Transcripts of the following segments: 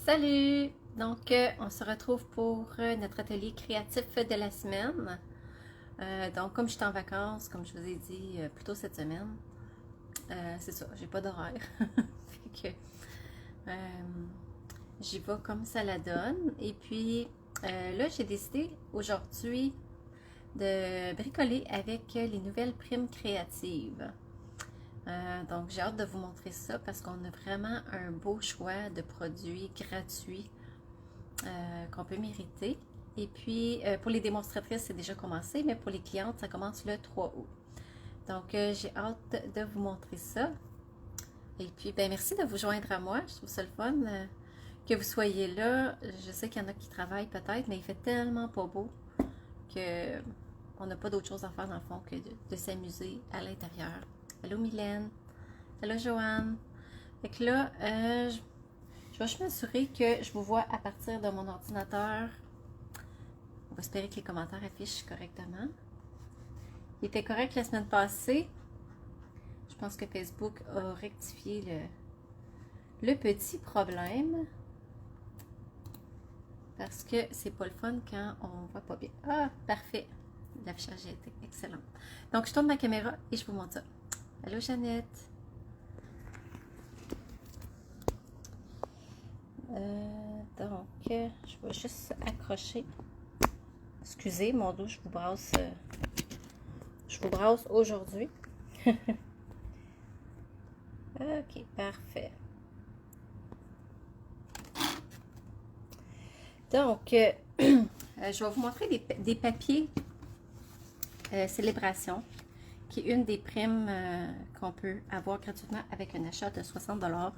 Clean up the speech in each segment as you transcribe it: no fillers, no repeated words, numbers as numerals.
Salut! Donc, on se retrouve pour notre atelier créatif de la semaine. Donc, comme je suis en vacances, comme je vous ai dit plus tôt cette semaine, c'est ça, j'ai pas d'horaire. Fait que j'y vais comme ça la donne. Et puis, là, j'ai décidé aujourd'hui de bricoler avec les nouvelles primes créatives. Donc, j'ai hâte de vous montrer ça parce qu'on a vraiment un beau choix de produits gratuits qu'on peut mériter. Et puis, pour les démonstratrices, c'est déjà commencé, mais pour les clientes, ça commence le 3 août. Donc, j'ai hâte de vous montrer ça. Et puis, ben merci de vous joindre à moi. Je trouve ça le fun que vous soyez là. Je sais qu'il y en a qui travaillent peut-être, mais il fait tellement pas beau que on n'a pas d'autre chose à faire dans le fond que de s'amuser à l'intérieur. Allô Mylène. Allô Joanne. Fait que là, je vais juste m'assurer que je vous vois à partir de mon ordinateur. On va espérer que les commentaires affichent correctement. Il était correct la semaine passée. Je pense que Facebook a rectifié le petit problème. Parce que c'est pas le fun quand on voit pas bien. Ah, parfait. L'affichage a été excellent. Donc, je tourne ma caméra et je vous montre ça. Allô, Jeannette. Donc, je vais juste accrocher. Excusez, mon dos, je vous brasse aujourd'hui. Ok, parfait. Donc, je vais vous montrer des papiers célébration, qui est une des primes qu'on peut avoir gratuitement avec un achat de 60 $.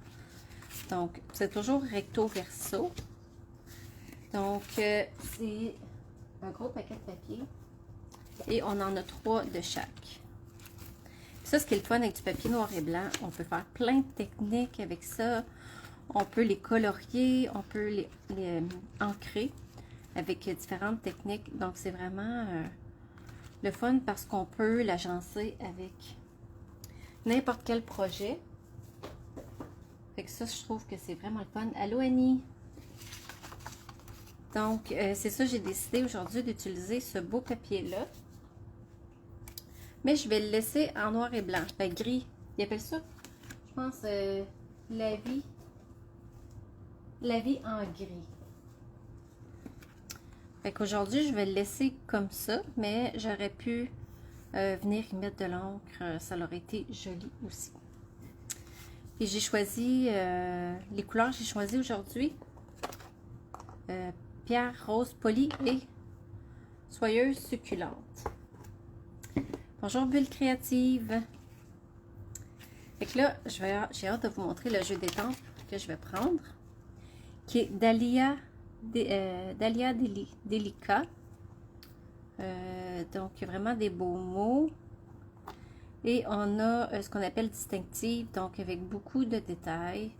Donc, c'est toujours recto verso. Donc, c'est un gros paquet de papier et on en a 3 de chaque. Ça, ce qui est le fun avec du papier noir et blanc, on peut faire plein de techniques avec ça. On peut les colorier, on peut les ancrer avec différentes techniques. Donc, c'est vraiment le fun parce qu'on peut l'agencer avec n'importe quel projet. Fait que ça, je trouve que c'est vraiment le fun. Allô, Annie! Donc, c'est ça, j'ai décidé aujourd'hui d'utiliser ce beau papier-là. Mais je vais le laisser en noir et blanc. Ben, gris. Ils appellent ça, je pense, la vie en gris. Fait qu'aujourd'hui, je vais le laisser comme ça, mais j'aurais pu venir y mettre de l'encre. Ça aurait été joli aussi. Et j'ai choisi, les couleurs que j'ai choisies aujourd'hui, pierre rose polie et soyeuse succulente. Bonjour Bulle créative. Fait que là, j'ai hâte de vous montrer le jeu d'étampes que je vais prendre, qui est Dahlia Delica. Donc, il y a vraiment des beaux mots. Et on a ce qu'on appelle distinctive, donc avec beaucoup de détails.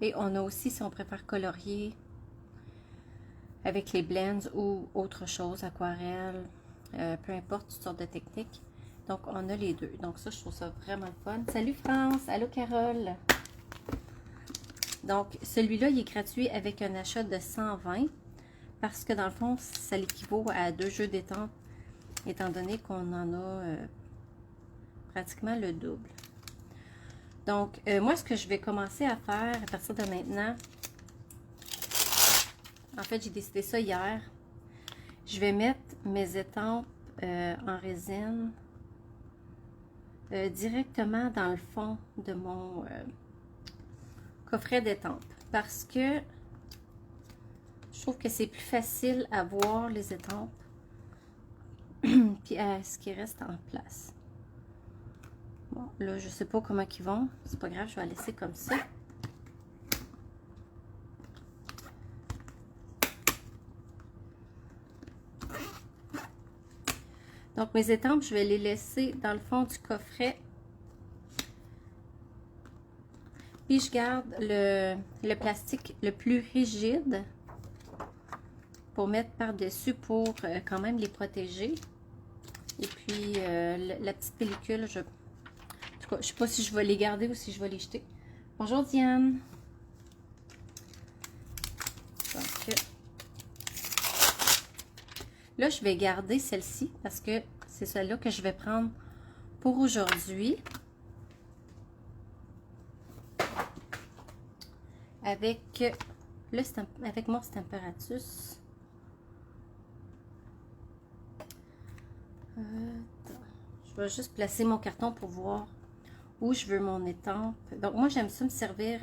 Et on a aussi, si on préfère colorier, avec les blends ou autre chose, aquarelle, peu importe, toutes sortes de techniques. Donc, on a les deux. Donc, ça, je trouve ça vraiment fun. Salut France! Allô Carole! Donc, celui-là, il est gratuit avec un achat de 120 parce que dans le fond, ça l'équivaut à 2 jeux d'étampes, étant donné qu'on en a pratiquement le double. Donc, moi, ce que je vais commencer à faire à partir de maintenant, en fait, j'ai décidé ça hier. Je vais mettre mes étampes en résine directement dans le fond de mon coffret d'étampes parce que je trouve que c'est plus facile à voir les étampes puis à ce qui reste en place. Bon, là, je sais pas comment ils vont. C'est pas grave, je vais la laisser comme ça. Donc, mes étampes, je vais les laisser dans le fond du coffret. Puis, je garde le plastique le plus rigide pour mettre par-dessus pour quand même les protéger. Et puis, la petite pellicule, en tout cas, je ne sais pas si je vais les garder ou si je vais les jeter. Bonjour Diane. Là, je vais garder celle-ci parce que c'est celle-là que je vais prendre pour aujourd'hui. Avec, avec mon Stamparatus. Je vais juste placer mon carton pour voir où je veux mon étampe. Donc, moi, j'aime ça me servir,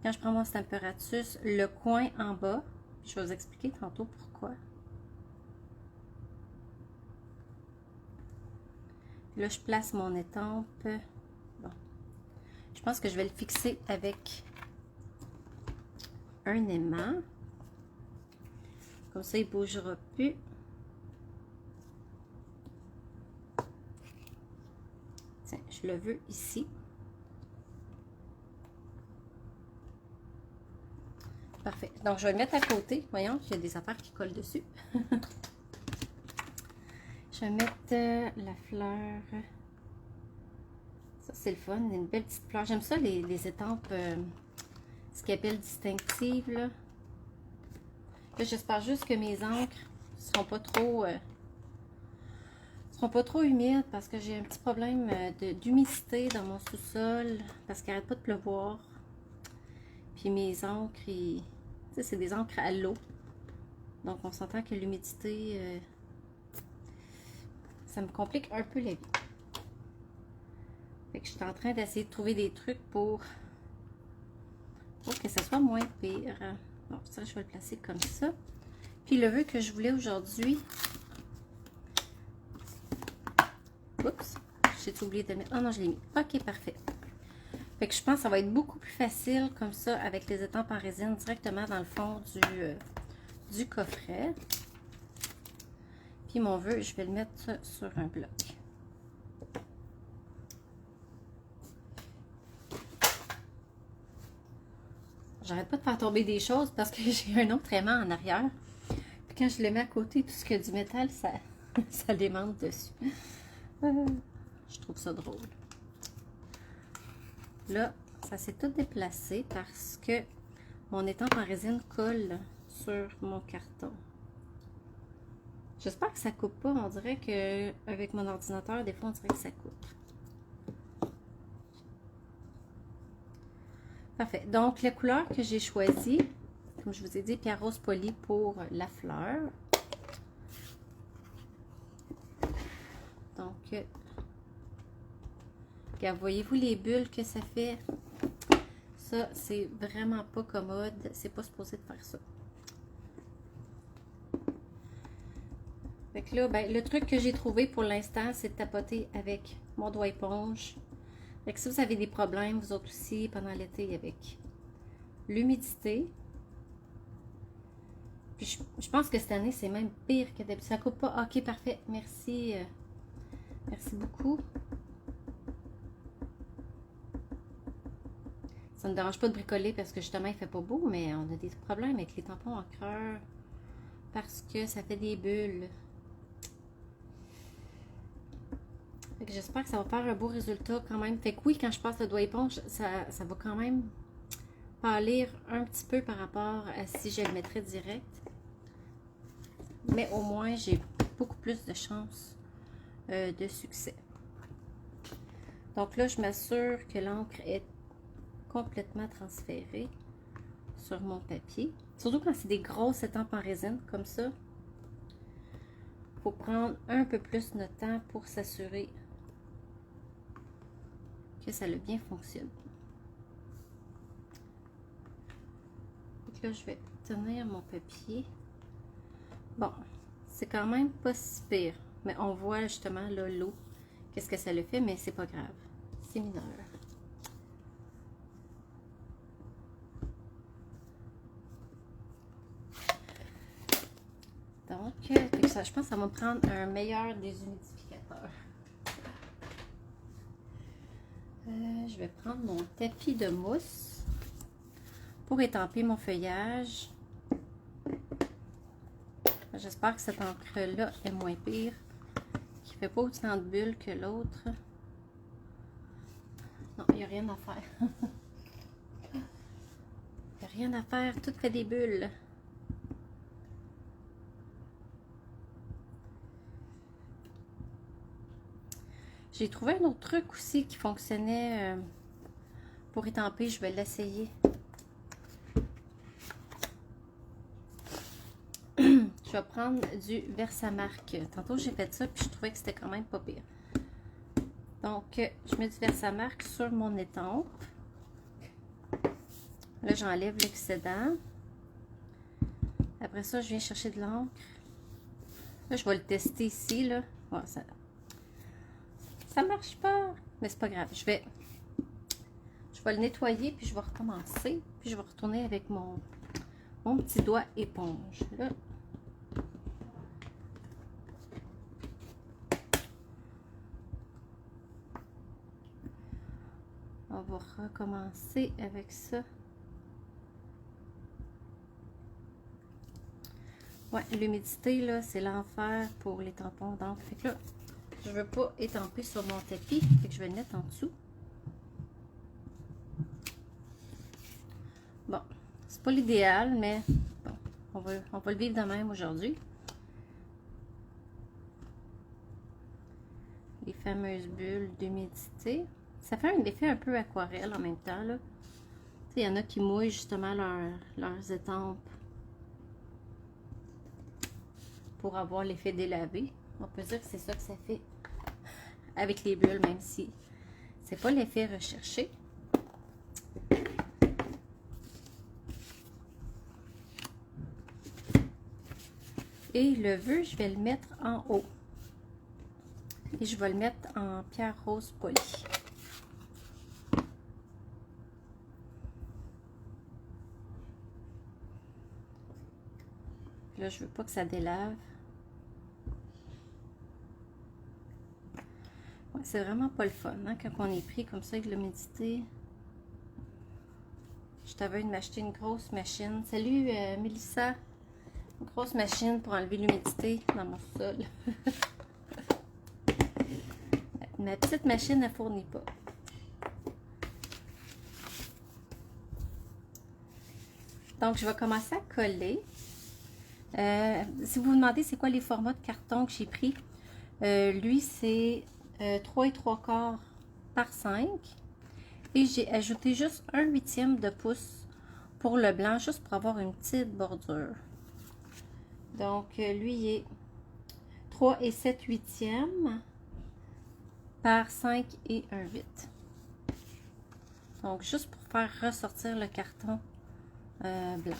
quand je prends mon Stamparatus, le coin en bas. Je vais vous expliquer tantôt pourquoi. Là, je place mon étampe. Bon. Je pense que je vais le fixer avec un aimant. Comme ça, il ne bougera plus. Tiens, je le veux ici. Parfait. Donc, je vais le mettre à côté. Voyons, il y a des affaires qui collent dessus. Je vais mettre la fleur. Ça, c'est le fun. Une belle petite fleur. J'aime ça, les étampes, ce qu'ils appellent distinctives. Là, j'espère juste que mes encres ne seront pas trop humides parce que j'ai un petit problème d'humidité dans mon sous-sol parce qu'il n'arrête pas de pleuvoir. Puis mes encres, c'est des encres à l'eau. Donc, on s'entend que l'humidité, ça me complique un peu la vie. Fait que je suis en train d'essayer de trouver des trucs pour que ça soit moins pire. Bon, ça, je vais le placer comme ça. Puis le vœu que je voulais aujourd'hui... Oups, j'ai oublié de le mettre. Oh non, je l'ai mis. Ok, parfait. Fait que je pense que ça va être beaucoup plus facile comme ça avec les étampes en résine directement dans le fond du coffret. Puis mon vœu, je vais le mettre sur un bloc. J'arrête pas de faire tomber des choses parce que j'ai un autre aimant en arrière. Puis quand je le mets à côté, tout ce qui a du métal, ça, ça démonte dessus. Je trouve ça drôle. Là, ça s'est tout déplacé parce que mon étampe en résine colle sur mon carton. J'espère que ça coupe pas. On dirait qu'avec mon ordinateur, des fois, on dirait que ça coupe. Parfait. Donc, la couleur que j'ai choisie, comme je vous ai dit, pierre rose polie pour la fleur. Donc, voyez-vous les bulles que ça fait? Ça, c'est vraiment pas commode. C'est pas supposé de faire ça. Fait que là, ben, le truc que j'ai trouvé pour l'instant, c'est de tapoter avec mon doigt éponge. Fait que si vous avez des problèmes, vous autres aussi, pendant l'été, avec l'humidité. Puis je pense que cette année, c'est même pire que d'habitude. Ça coupe pas. Ok, parfait. Merci. Merci beaucoup. Ça ne me dérange pas de bricoler parce que justement, il fait pas beau, mais on a des problèmes avec les tampons encreurs parce que ça fait des bulles. J'espère que ça va faire un beau résultat quand même. Fait que oui, quand je passe le doigt éponge, ça va quand même pâlir un petit peu par rapport à si je le mettrais direct. Mais au moins, j'ai beaucoup plus de chances de succès. Donc là, je m'assure que l'encre est complètement transférée sur mon papier. Surtout quand c'est des grosses étampes en résine comme ça. Il faut prendre un peu plus de temps pour s'assurer que ça a bien fonctionné. Donc là, je vais tenir mon papier. Bon, c'est quand même pas si pire. Mais on voit justement là l'eau, qu'est-ce que ça le fait, mais c'est pas grave. C'est mineur. Donc, je pense que ça va me prendre un meilleur déshumidificateur. Je vais prendre mon tapis de mousse pour étamper mon feuillage. J'espère que cette encre-là est moins pire, qui ne fait pas autant de bulles que l'autre. Non, il n'y a rien à faire. Il n'y a rien à faire, tout fait des bulles. J'ai trouvé un autre truc aussi qui fonctionnait pour étamper. Je vais l'essayer. Je vais prendre du Versamark. Tantôt, j'ai fait ça, puis je trouvais que c'était quand même pas pire. Donc, je mets du Versamark sur mon étampe. Là, j'enlève l'excédent. Après ça, je viens chercher de l'encre. Là, je vais le tester ici, là. Ouais, ça marche pas. Mais c'est pas grave. Je vais le nettoyer, puis je vais recommencer. Puis je vais retourner avec mon petit doigt éponge. Là. On va recommencer avec ça. Ouais, l'humidité, là, c'est l'enfer pour les tampons d'encre. Fait que là, je veux pas étamper sur mon tapis. Fait que je vais le mettre en dessous. Bon, c'est pas l'idéal, mais bon, on va le vivre de même aujourd'hui. Les fameuses bulles d'humidité. Ça fait un effet un peu aquarelle en même temps, là. Il y en a qui mouillent justement leurs étampes pour avoir l'effet délavé. On peut dire que c'est ça que ça fait avec les bulles, même si c'est pas l'effet recherché. Et le vœu, je vais le mettre en haut. Et je vais le mettre en pierre rose polie. Là, je veux pas que ça délave. Ouais, c'est vraiment pas le fun, hein, quand on est pris comme ça avec l'humidité. Je t'avais de m'acheter une grosse machine. Salut, Mélissa. Une grosse machine pour enlever l'humidité dans mon sol. Ma petite machine ne fournit pas. Donc, je vais commencer à coller. Si vous vous demandez c'est quoi les formats de carton que j'ai pris, lui, c'est 3 3/4 par 5. Et j'ai ajouté juste 1/8 de pouce pour le blanc, juste pour avoir une petite bordure. Donc, lui, il est 3 7/8 par 5 1/8. Donc, juste pour faire ressortir le carton blanc.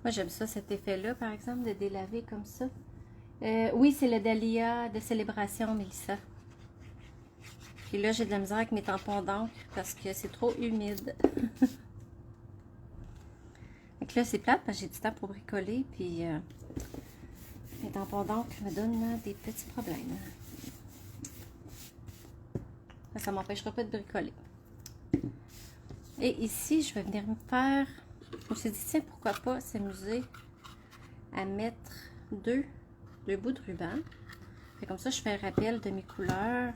Moi, j'aime ça, cet effet-là, par exemple, de délaver comme ça. Oui, c'est le Dahlia de Célébration, Mélissa. Puis là, j'ai de la misère avec mes tampons d'encre parce que c'est trop humide. Donc là, c'est plate parce que j'ai du temps pour bricoler. Puis mes tampons d'encre me donnent des petits problèmes. Ça ne m'empêchera pas de bricoler. Et ici, je vais venir me faire... Je me suis dit, tiens, pourquoi pas s'amuser à mettre deux bouts de ruban. Fait comme ça, je fais un rappel de mes couleurs.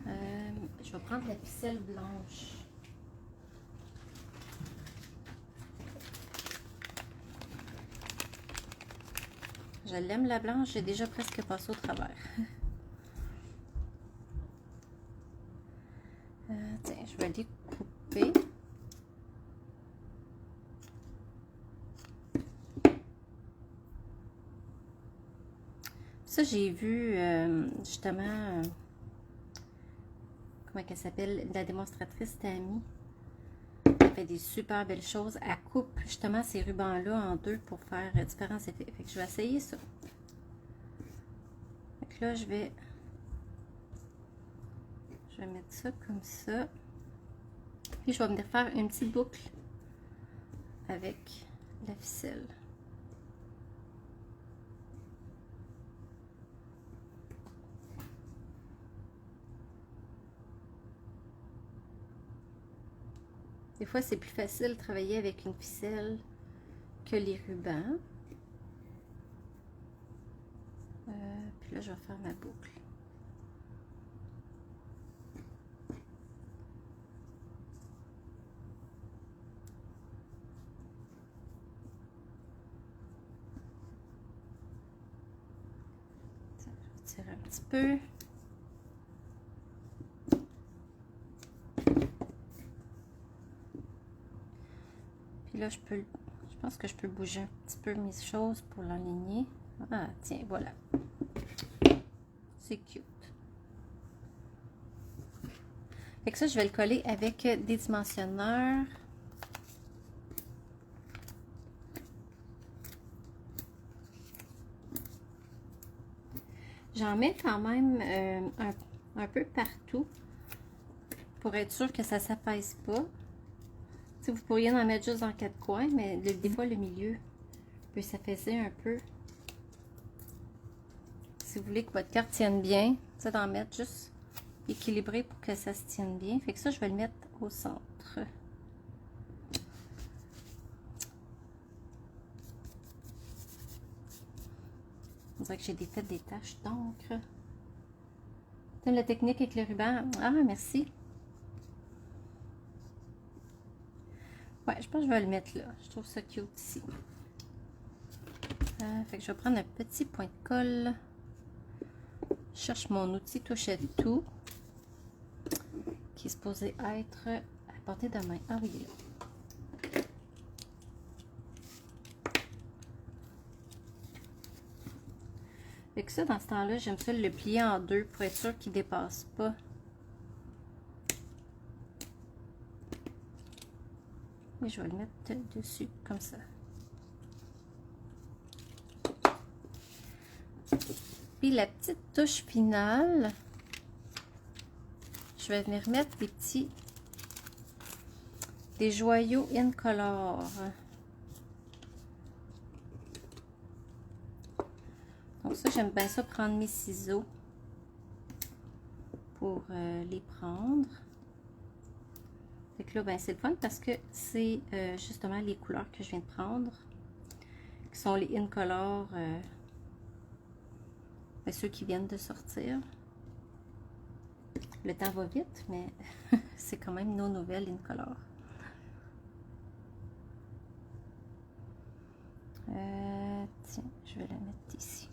Je vais prendre la ficelle blanche. Je l'aime, la blanche. J'ai déjà presque passé au travers. Tiens, je vais les couper. Ça, j'ai vu justement, comment elle s'appelle, la démonstratrice Tammy. Elle fait des super belles choses. Elle coupe justement ces rubans-là en deux pour faire différents effets. Fait que je vais essayer ça. Fait que là, je vais mettre ça comme ça. Puis je vais venir faire une petite boucle avec la ficelle. Des fois, c'est plus facile de travailler avec une ficelle que les rubans. Puis là, je vais faire ma boucle. Je vais tirer un petit peu. Puis là, je pense que je peux bouger un petit peu mes choses pour l'aligner. Ah, tiens, voilà. C'est cute. Fait que ça, je vais le coller avec des dimensionneurs. J'en mets quand même un peu partout pour être sûr que ça ne s'apaise pas. T'sais, vous pourriez en mettre juste dans 4 coins, mais des fois le milieu peut s'apaiser un peu. Si vous voulez que votre carte tienne bien, c'est d'en mettre juste équilibré pour que ça se tienne bien. Fait que ça, je vais le mettre au centre. On dirait que j'ai fait des taches d'encre. T'aimes la technique avec le ruban? Ah, merci. Ouais, je pense que je vais le mettre là. Je trouve ça cute ici. Fait que je vais prendre un petit point de colle. Je cherche mon outil touche à tout qui est supposé être à portée de main. Ah oui, il est là. Fait que ça, dans ce temps-là, j'aime ça le plier en deux pour être sûr qu'il ne dépasse pas. Et je vais le mettre dessus, comme ça. Puis la petite touche finale, je vais venir mettre des joyaux incolores. Donc ça, j'aime bien ça, prendre mes ciseaux pour les prendre. Fait que là, ben, c'est le fun parce que c'est justement les couleurs que je viens de prendre, qui sont les incolores, ben, ceux qui viennent de sortir. Le temps va vite, mais c'est quand même nos nouvelles incolores. Tiens, je vais la mettre ici.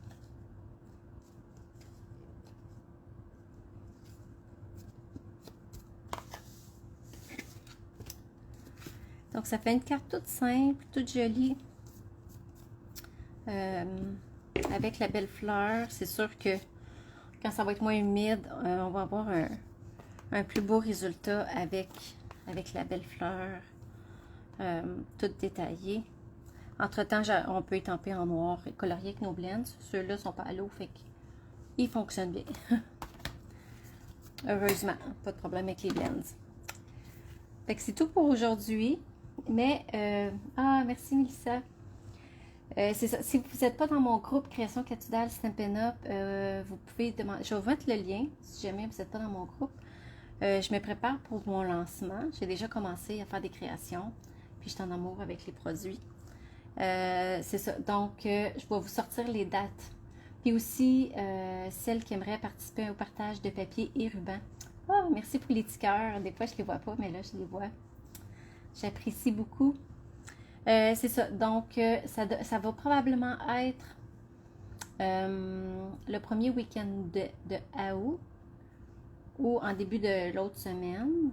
Donc, ça fait une carte toute simple, toute jolie. Avec la belle fleur. C'est sûr que quand ça va être moins humide, on va avoir un plus beau résultat avec la belle fleur. Toute détaillée. Entre-temps, on peut étamper en noir et colorier avec nos blends. Ceux-là ne sont pas à l'eau, fait qu'ils fonctionnent bien. Heureusement, pas de problème avec les blends. Fait que c'est tout pour aujourd'hui. Mais, merci Mélissa. C'est ça. Si vous n'êtes pas dans mon groupe Création Cathudal Stampin' Up, vous pouvez demander. Je vais vous mettre le lien si jamais vous n'êtes pas dans mon groupe. Je me prépare pour mon lancement. J'ai déjà commencé à faire des créations. Puis je suis en amour avec les produits. C'est ça. Donc, je vais vous sortir les dates. Puis aussi, celles qui aimeraient participer au partage de papier et ruban. Ah, merci pour les petits cœurs. Des fois, je ne les vois pas, mais là, je les vois. J'apprécie beaucoup. C'est ça. Donc, ça va probablement être le premier week-end de août ou en début de l'autre semaine.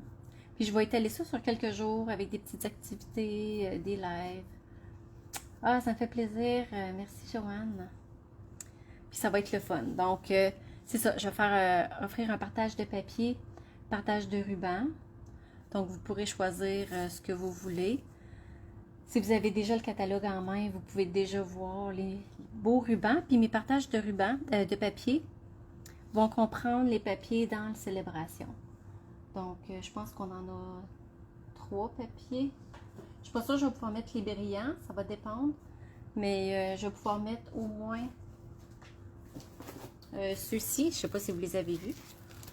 Puis, je vais étaler ça sur quelques jours avec des petites activités, des lives. Ah, ça me fait plaisir. Merci, Joanne. Puis, ça va être le fun. Donc, c'est ça. Je vais faire offrir un partage de papier, partage de ruban. Donc, vous pourrez choisir ce que vous voulez. Si vous avez déjà le catalogue en main, vous pouvez déjà voir les beaux rubans. Puis mes partages de rubans, de papier, vont comprendre les papiers dans la célébration. Donc, je pense qu'on en a 3 papiers. Je ne suis pas sûre que je vais pouvoir mettre les brillants, ça va dépendre. Mais je vais pouvoir mettre au moins ceux-ci. Je ne sais pas si vous les avez vus,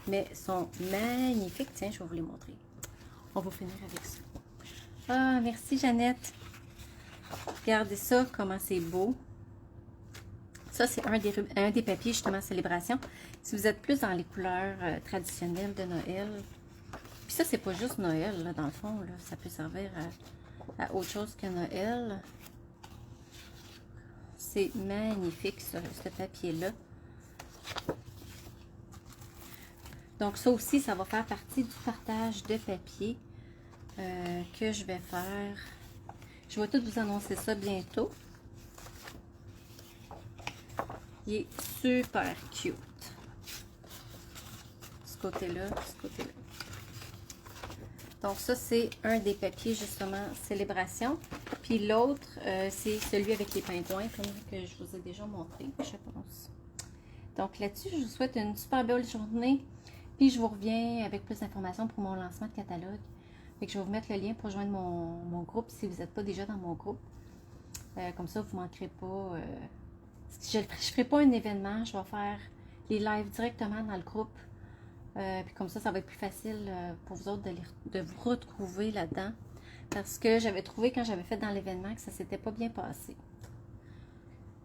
mais sont magnifiques. Tiens, je vais vous les montrer. On va finir avec ça. Ah, merci Jeannette. Regardez ça, comment c'est beau. Ça, c'est un des papiers, justement, célébration. Si vous êtes plus dans les couleurs traditionnelles de Noël. Puis ça, c'est pas juste Noël, là, dans le fond. Là, ça peut servir à autre chose que Noël. C'est magnifique, ça, ce papier-là. Donc, ça aussi, ça va faire partie du partage de papier que je vais faire. Je vais tout vous annoncer ça bientôt. Il est super cute. Ce côté-là, ce côté-là. Donc, ça, c'est un des papiers, justement, célébration. Puis l'autre, c'est celui avec les pingouins, comme que je vous ai déjà montré, je pense. Donc, là-dessus, je vous souhaite une super belle journée. Puis, je vous reviens avec plus d'informations pour mon lancement de catalogue. Fait que je vais vous mettre le lien pour joindre mon groupe si vous n'êtes pas déjà dans mon groupe. Comme ça, vous ne manquerez pas. Je ne ferai pas un événement, je vais faire les lives directement dans le groupe. Puis comme ça va être plus facile pour vous autres de vous retrouver là-dedans. Parce que j'avais trouvé quand j'avais fait dans l'événement que ça s'était pas bien passé.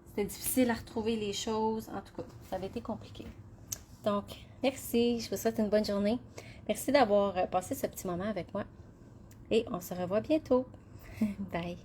C'était difficile à retrouver les choses. En tout cas, ça avait été compliqué. Donc, merci. Je vous souhaite une bonne journée. Merci d'avoir passé ce petit moment avec moi. Et on se revoit bientôt. Bye.